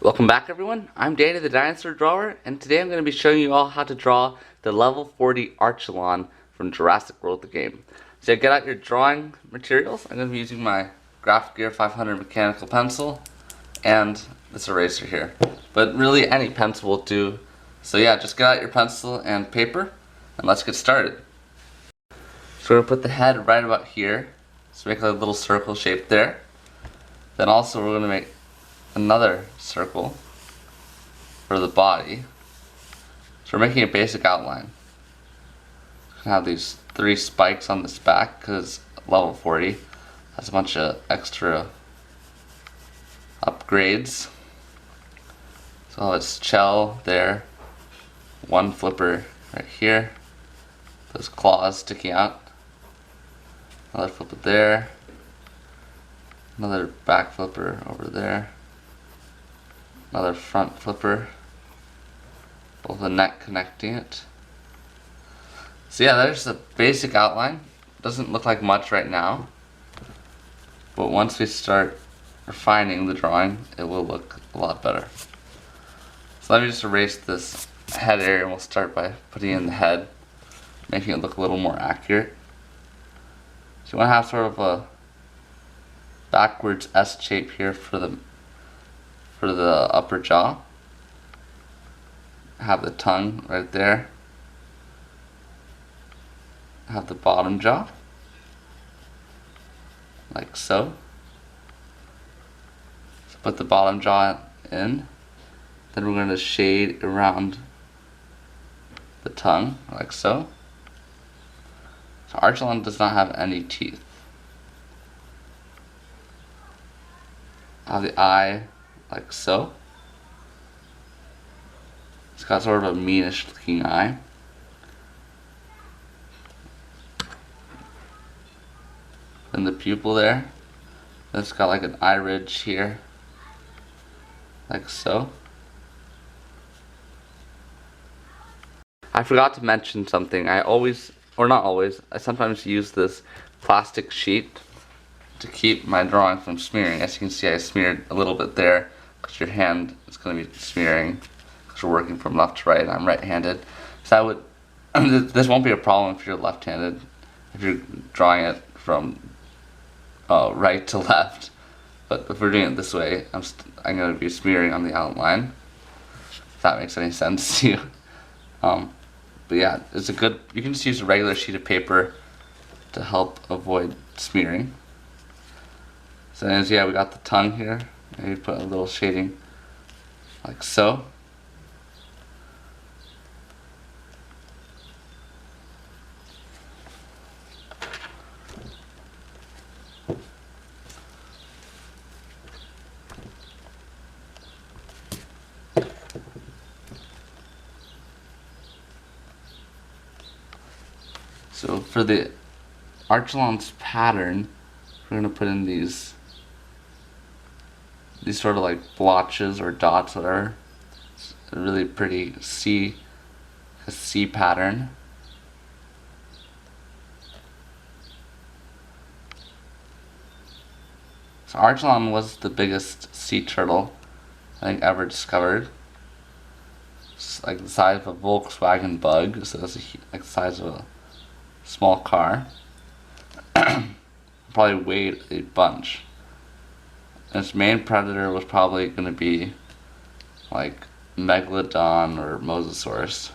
Welcome back everyone, I'm Danny the Dinosaur Drawer, and today I'm going to be showing you all how to draw the level 40 Archelon from Jurassic World the game. So get out your drawing materials. I'm going to be using my Graphic Gear 500 mechanical pencil and this eraser here. But really any pencil will do. So yeah, just get out your pencil and paper and let's get started. So we're going to put the head right about here. So make a little circle shape there. Then also we're going to make another circle for the body. So we're making a basic outline. We have these 3 spikes on this back because level 40 has a bunch of extra upgrades. So it's shell there, 1 flipper right here, those claws sticking out, another flipper there, another back flipper over there, another front flipper, with the neck connecting it. So yeah, there's the basic outline. Doesn't look like much right now, but once we start refining the drawing, it will look a lot better. So let me just erase this head area and we'll start by putting in the head, making it look a little more accurate. So you want to have sort of a backwards S shape here for the upper jaw. Have the tongue right there. Have the bottom jaw, like so. So put the bottom jaw in. Then we're going to shade around the tongue, like so. So Archelon does not have any teeth. Have the eye like so. It's got sort of a meanish looking eye. Then the pupil there. It's got like an eye ridge here, like so. I forgot to mention something. I sometimes use this plastic sheet to keep my drawing from smearing. As you can see, I smeared a little bit there because your hand is going to be smearing because we're working from left to right. I'm right-handed. So this won't be a problem if you're left-handed, if you're drawing it from right to left. But if we're doing it this way, I'm going to be smearing on the outline, if that makes any sense to you. But yeah, you can just use a regular sheet of paper to help avoid smearing. So as yeah, we got the tongue here. Maybe put a little shading like so. So for the Archelon's pattern, we're going to put in these sort of like blotches or dots, whatever. It's a really pretty C pattern. So Archelon was the biggest sea turtle I think ever discovered. It's like the size of a Volkswagen Bug, so it's like the size of a small car. Probably weighed a bunch. Its main predator was probably going to be like Megalodon or Mosasaurus,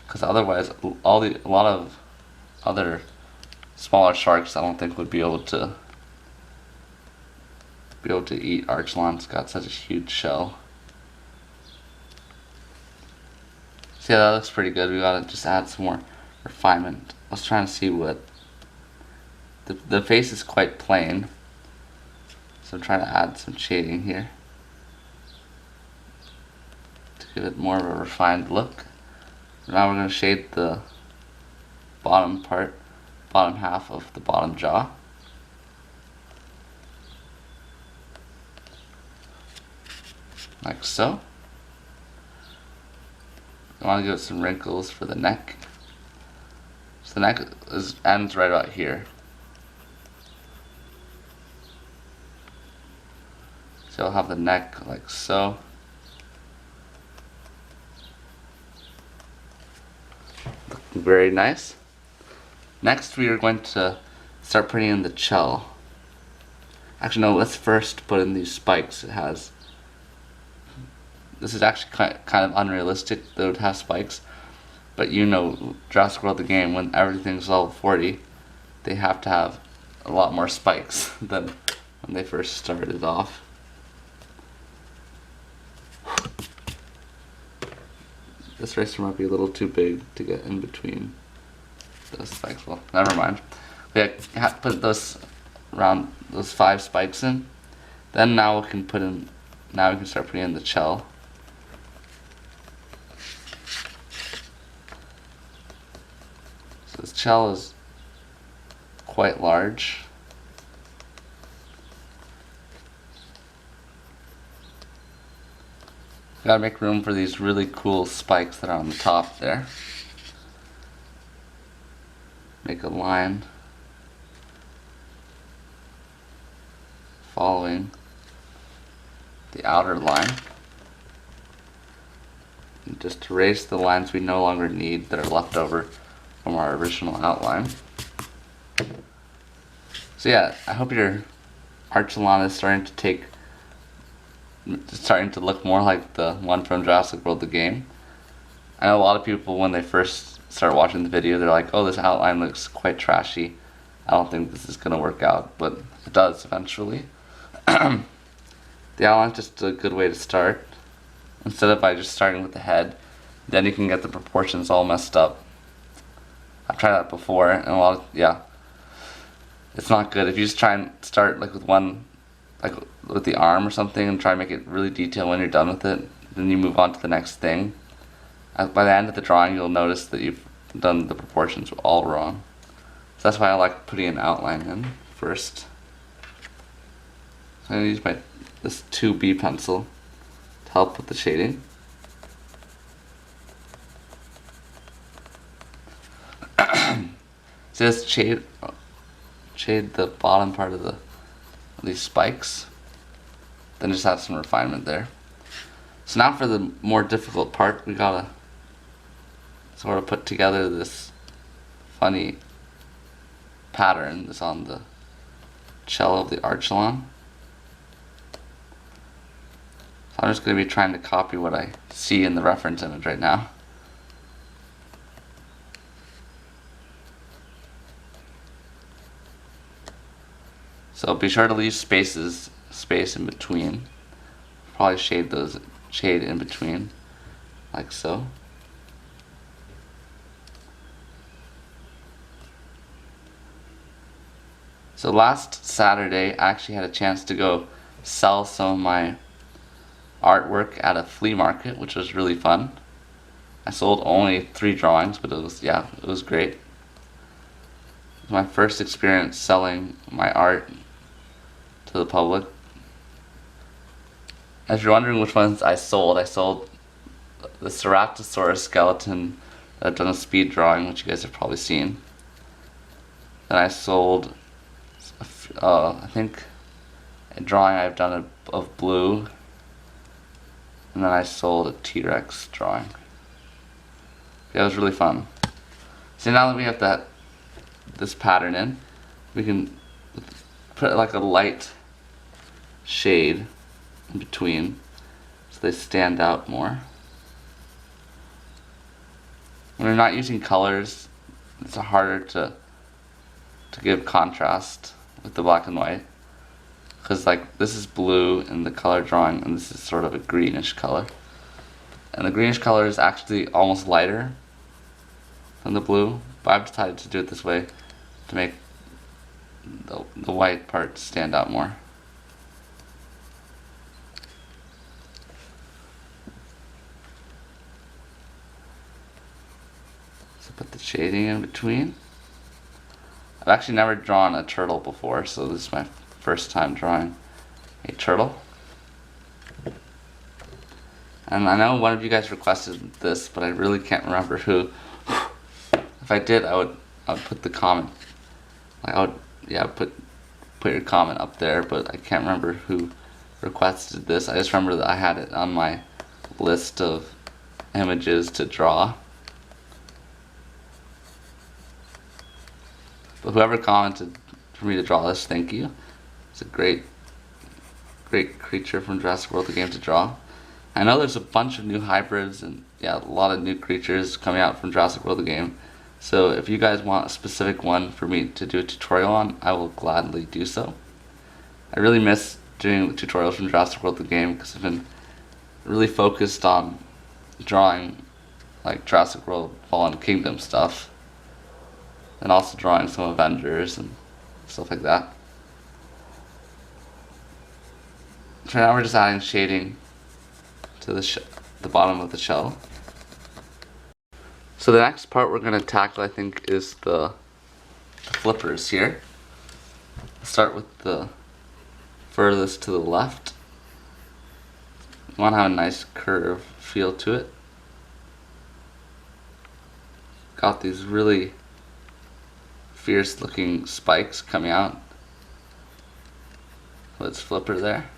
because otherwise a lot of other smaller sharks I don't think would be able to eat Archelon. It's got such a huge shell. So yeah, that looks pretty good. We gotta just add some more refinement. I was trying to see what the face is quite plain, so I'm trying to add some shading here to give it more of a refined look. Now we're going to shade the bottom half of the bottom jaw. Like so. I want to give it some wrinkles for the neck. So the neck ends right about here. So you'll have the neck like so. Looking very nice. Next we are going to start putting in the shell. Actually no, let's first put in these spikes. This is actually kind of unrealistic that it would have spikes, but you know Jurassic World the game, when everything's level 40, they have to have a lot more spikes than when they first started off. This racer might be a little too big to get in between those spikes. Well, never mind. We have to put those 5 spikes in. Then now we can start putting in the shell. So this shell is quite large. Gotta make room for these really cool spikes that are on the top there. Make a line following the outer line. And just erase the lines we no longer need that are left over from our original outline. So yeah, I hope your Archelon is starting to look more like the one from Jurassic World the game. I know a lot of people, when they first start watching the video, they're like, oh, this outline looks quite trashy. I don't think this is going to work out, but it does eventually. The outline's just a good way to start. Instead of by just starting with the head, then you can get the proportions all messed up. I've tried that before, and it's not good. If you just try and start like with the arm or something and try and make it really detailed when you're done with it, then you move on to the next thing. By the end of the drawing, you'll notice that you've done the proportions all wrong. So that's why I like putting an outline in first. So I'm going to use this 2B pencil to help with the shading. So just shade the bottom part of these spikes. Then just have some refinement there. So now for the more difficult part, we gotta sort of put together this funny pattern that's on the shell of the Archelon. So I'm just going to be trying to copy what I see in the reference image right now. So be sure to leave space in between. Probably shade in between, like so. So last Saturday, I actually had a chance to go sell some of my artwork at a flea market, which was really fun. I sold only 3 drawings, but it was great. It was my first experience selling my art to the public. If you're wondering which ones I sold the Ceratosaurus skeleton that I've done a speed drawing, which you guys have probably seen. Then I sold, I think, a drawing I've done of Blue. And then I sold a T-Rex drawing. Yeah, it was really fun. So now that we have this pattern in, we can put like a light shade in between so they stand out more. When you're not using colors, it's harder to give contrast with the black and white, because like this is blue in the color drawing and this is sort of a greenish color, and the greenish color is actually almost lighter than the blue, but I've decided to do it this way to make the white part stand out more. So put the shading in between. I've actually never drawn a turtle before, so this is my first time drawing a turtle. And I know one of you guys requested this, but I really can't remember who. If I did, I would put the comment. Like put your comment up there, but I can't remember who requested this. I just remember that I had it on my list of images to draw. But whoever commented for me to draw this, thank you. It's a great creature from Jurassic World, the game, to draw. I know there's a bunch of new hybrids and yeah, a lot of new creatures coming out from Jurassic World, the game. So if you guys want a specific one for me to do a tutorial on, I will gladly do so. I really miss doing tutorials from Jurassic World, the game, because I've been really focused on drawing like Jurassic World Fallen Kingdom stuff, and also drawing some Avengers and stuff like that. So now we're just adding shading to the bottom of the shell. So the next part we're going to tackle, I think, is the flippers here. Start with the furthest to the left. You want to have a nice curve feel to it. Got these really fierce looking spikes coming out with its flipper there.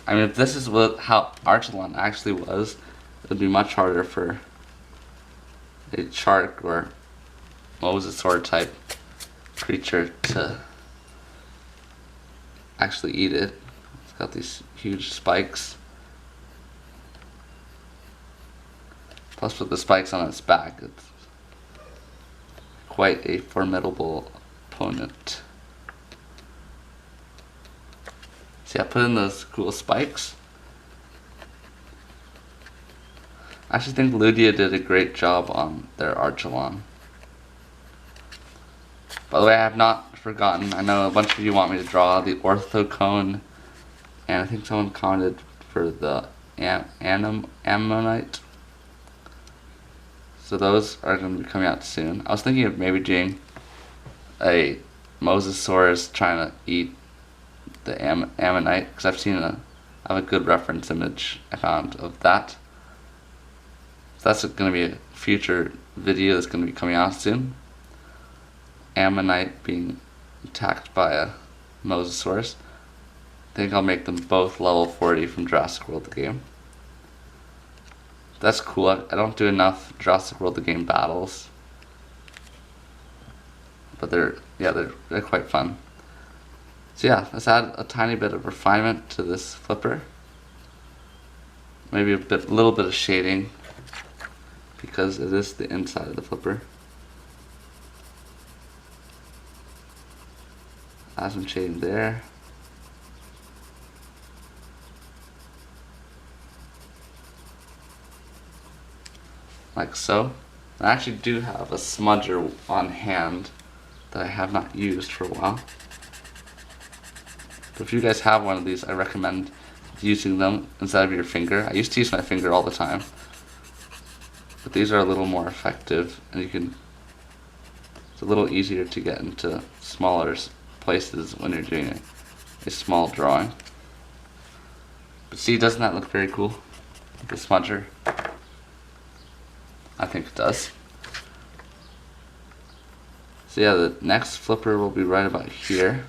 I mean, if this is how Archelon actually was, it would be much harder for a shark or mosasaur type creature to actually eat it. It's got these huge spikes. Plus with the spikes on its back, it's quite a formidable opponent. So yeah, put in those cool spikes. I actually think Ludia did a great job on their Archelon. By the way, I have not forgotten, I know a bunch of you want me to draw the orthocone, and I think someone commented for the ammonite. So those are going to be coming out soon. I was thinking of maybe doing a mosasaurus trying to eat the ammonite, because I have a good reference image I found of that. So that's going to be a future video that's going to be coming out soon. Ammonite being attacked by a mosasaurus. I think I'll make them both level 40 from Jurassic World, the game. That's cool. I don't do enough Jurassic World, the game battles, but they're quite fun. So yeah, let's add a tiny bit of refinement to this flipper. Maybe a little bit of shading, because it is the inside of the flipper. Add some shading there. Like so. I actually do have a smudger on hand that I have not used for a while. But if you guys have one of these, I recommend using them instead of your finger. I used to use my finger all the time, but these are a little more effective, and it's a little easier to get into smaller places when you're doing a small drawing. But see, doesn't that look very cool? The smudger. I think it does. So yeah, the next flipper will be right about here.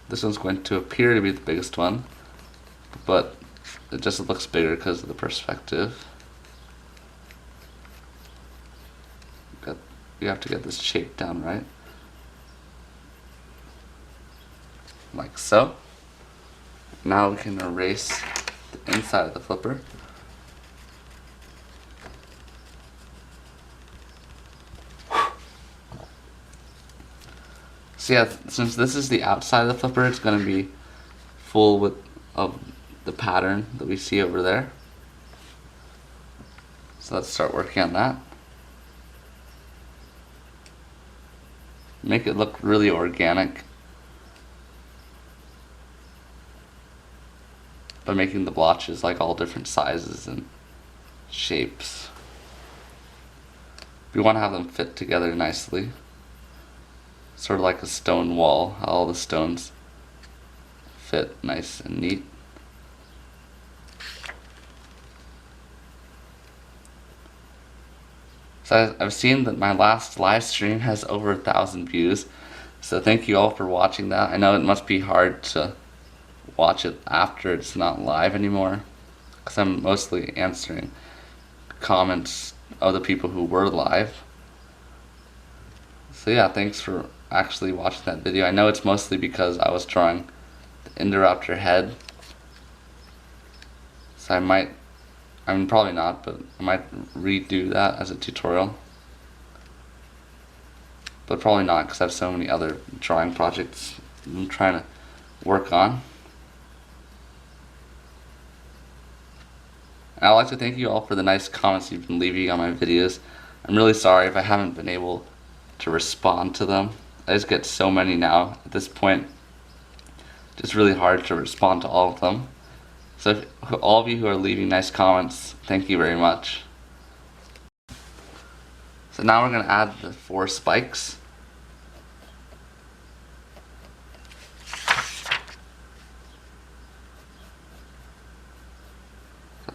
This one's going to appear to be the biggest one, but it just looks bigger because of the perspective. You have to get this shape down right. Like so. Now we can erase the inside of the flipper. So yeah, since this is the outside of the flipper, it's going to be full of the pattern that we see over there. So let's start working on that. Make it look really organic by making the blotches like all different sizes and shapes. We want to have them fit together nicely. Sort of like a stone wall, how all the stones fit nice and neat. So I've seen that my last live stream has over 1,000 views. So thank you all for watching that. I know it must be hard to watch it after it's not live anymore, because I'm mostly answering comments of the people who were live. So yeah, thanks for actually watching that video. I know it's mostly because I was drawing the Indoraptor head, so I'm probably not, but I might redo that as a tutorial. But probably not, because I have so many other drawing projects I'm trying to work on. And I'd like to thank you all for the nice comments you've been leaving on my videos. I'm really sorry if I haven't been able to respond to them. I just get so many now at this point. It's really hard to respond to all of them. So if, all of you who are leaving nice comments, thank you very much. So now we're going to add the 4 spikes.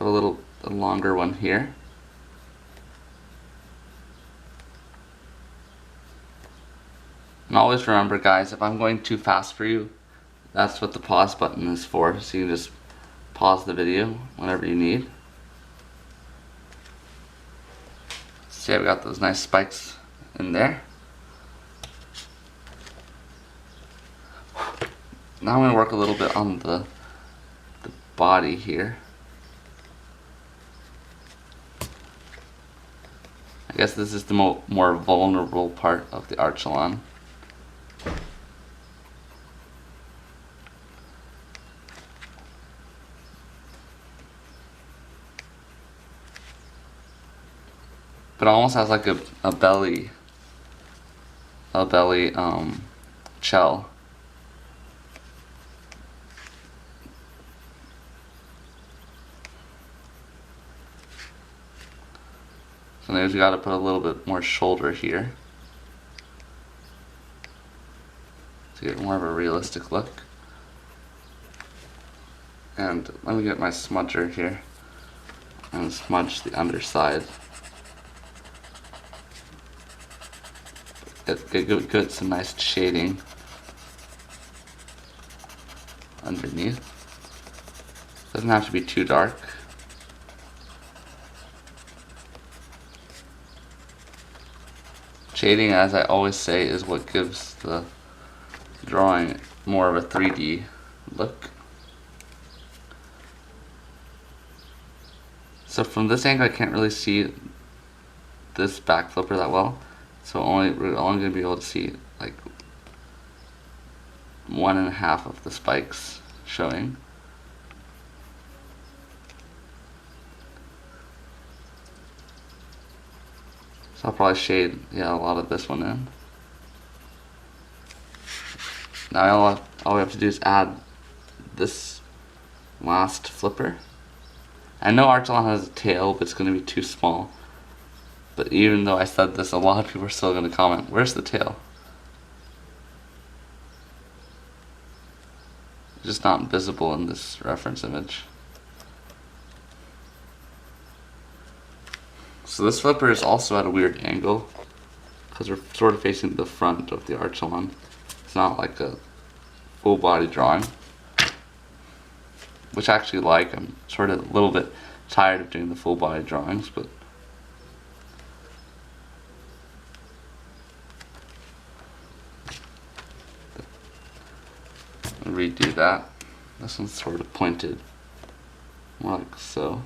A longer one here. And always remember, guys, if I'm going too fast for you, that's what the pause button is for, so you can just pause the video whenever you need. See, I've got those nice spikes in there. Now I'm going to work a little bit on the body here. I guess this is the more vulnerable part of the Archelon. But it almost has like a belly shell. So now we got to put a little bit more shoulder here to get more of a realistic look. And let me get my smudger here and smudge the underside. Get some nice shading underneath. Doesn't have to be too dark. Shading, as I always say, is what gives the drawing more of a 3D look. So from this angle I can't really see this back flipper that well, so we're only going to be able to see like 1.5 of the spikes showing. So I'll probably shade a lot of this one in. Now all we have to do is add this last flipper. I know Archelon has a tail, but it's going to be too small. But even though I said this, a lot of people are still going to comment, where's the tail? It's just not visible in this reference image. So this flipper is also at a weird angle, because we're sort of facing the front of the Archelon. It's not like a full body drawing, which I actually like. I'm sort of a little bit tired of doing the full body drawings, but I'll redo that. This one's sort of pointed, more like so.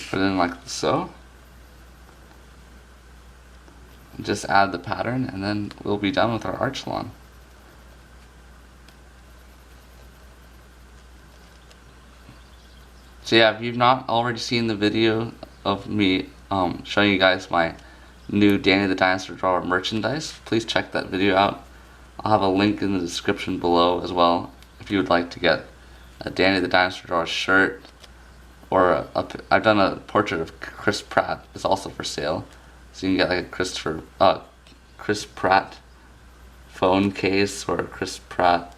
Put it in like so. Just add the pattern and then we'll be done with our Archelon. So yeah, if you've not already seen the video of me showing you guys my new Danny the Dinosaur Drawer merchandise, please check that video out. I'll have a link in the description below as well if you would like to get a Danny the Dinosaur Drawer shirt, or I've done a portrait of Chris Pratt. It's also for sale, so you can get like a Chris Pratt phone case or a Chris Pratt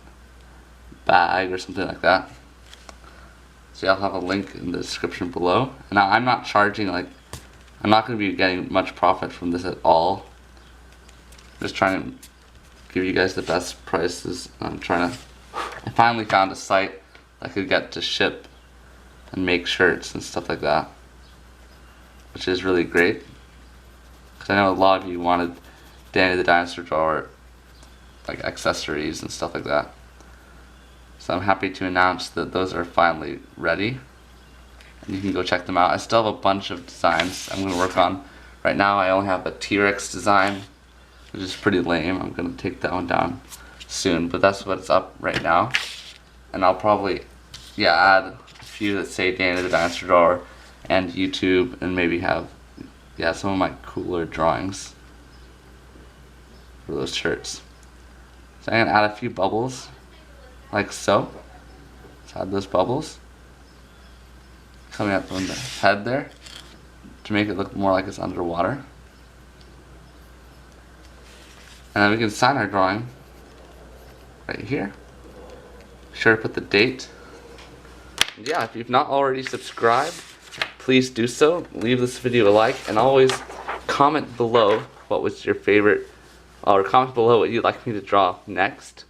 bag or something like that. So I'll have a link in the description below. Now I'm not charging, like, I'm not going to be getting much profit from this at all. Just trying to give you guys the best prices. I finally found a site I could get to ship and make shirts and stuff like that, which is really great. Because I know a lot of you wanted Danny the Dinosaur drawer, like accessories and stuff like that. So I'm happy to announce that those are finally ready. And you can go check them out. I still have a bunch of designs I'm going to work on. Right now I only have a T-Rex design, which is pretty lame. I'm going to take that one down soon, but that's what's up right now. And I'll probably, add a few that say Danny the Dinosaur drawer and YouTube, and maybe have, some of my cooler drawings for those shirts. So I'm going to add a few bubbles, like so. Let's add those bubbles coming up from the head there to make it look more like it's underwater. And then we can sign our drawing right here. Be sure to put the date. And yeah, if you've not already subscribed, please do so. Leave this video a like, and always comment below what was your favorite, or comment below what you'd like me to draw next.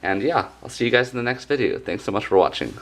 And yeah, I'll see you guys in the next video. Thanks so much for watching.